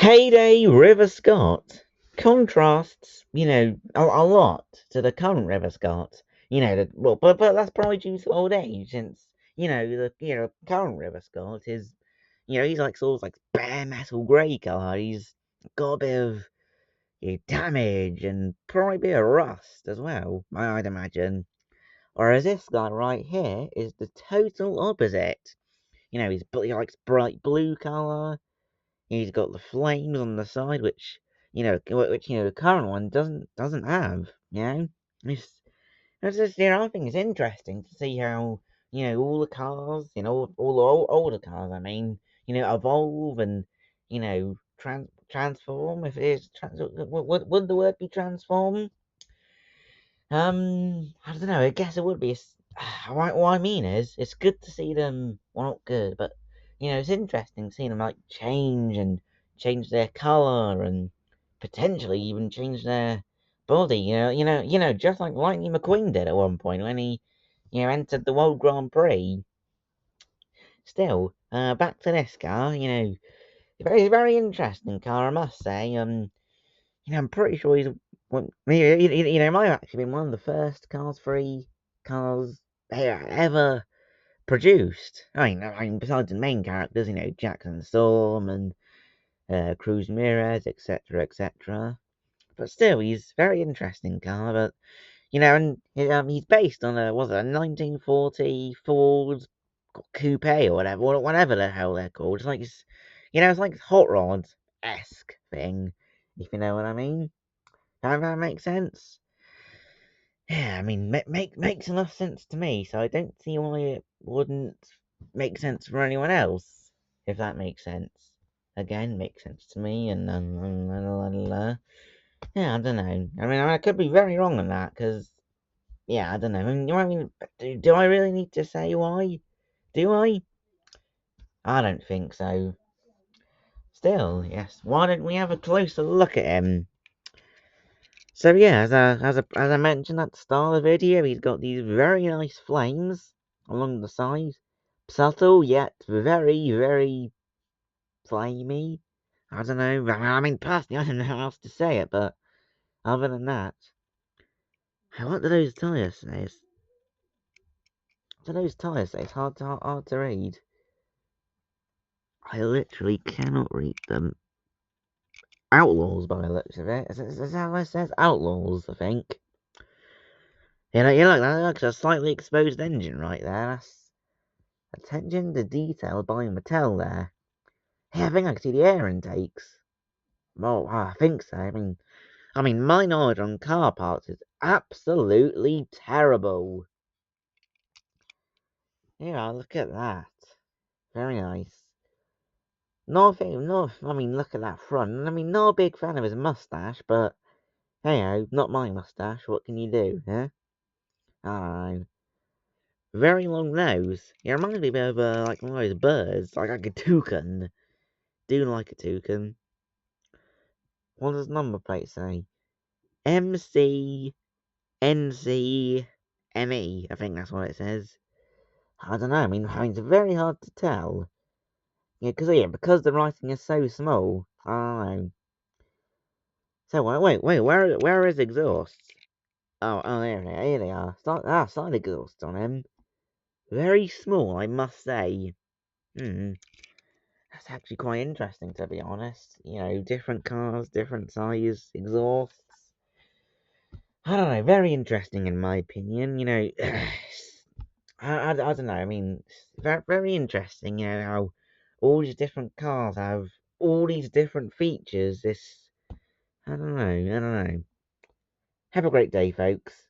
Heyday River Scott contrasts, a lot to the current River Scott. But that's probably due to old age, since the current River Scott is, he's like sort of like bare metal grey colour. He's got a bit of damage and probably a bit of rust as well, I'd imagine. Whereas this guy right here is the total opposite. He likes bright blue colour. He's got the flames on the side, which the current one doesn't have. It's just, I think it's interesting to see how all the cars, all the older cars, I mean, evolve and transform. If it is, would the word be transform? I don't know. I guess it would be. What I mean is, it's good to see them. Well, not good, but it's interesting seeing them like change their color and potentially even change their body. Just like Lightning McQueen did at one point when he, entered the World Grand Prix. Still, back to this car. Very very interesting car, I must say. I'm pretty sure he's might have actually been one of the first Cars 3 cars ever produced. I mean, besides the main characters, Jackson Storm and Cruz Ramirez, etc., etc. But still, he's a very interesting car. But and he's based on a 1940 Ford Coupe or whatever the hell they're called. It's like hot rod esque thing, if you know what I mean. That makes sense. Yeah, I mean, makes enough sense to me, so I don't see why it wouldn't make sense for anyone else, if that makes sense. Again, makes sense to me, and yeah, I don't know. I could be very wrong on that, because, yeah, I don't know. Do I really need to say why? Do I? I don't think so. Still, yes, why don't we have a closer look at him? So yeah, as I mentioned at the start of the video, he's got these very nice flames along the side, subtle yet very very flamey. I don't know. I mean, personally, I don't know how else to say it, but other than that, what do those tires say? What do those tires say? It's hard to read. I literally cannot read them. Outlaws, by the looks of it. Is that what it says? Outlaws, I think. That's a slightly exposed engine right there. That's attention to detail by Mattel there. Hey, I think I can see the air intakes. Well, I think so. I mean, my knowledge on car parts is absolutely terrible. Yeah, look at that. Very nice. Look at that front. Not a big fan of his mustache, but hey, not my mustache. What can you do, huh? I don't know. Very long nose. It reminds me of like one of those birds, like a toucan. Do like a toucan. What does number plate say? MCNCME. I think that's what it says. I don't know. It's very hard to tell. Because the writing is so small. I don't know. So wait. Where are his exhausts? Oh, here they are. Side exhausts on him. Very small, I must say. That's actually quite interesting, to be honest. Different cars, different size exhausts. I don't know, very interesting in my opinion. I don't know. Very, very interesting. How all these different cars have all these different features. I don't know. Have a great day, folks.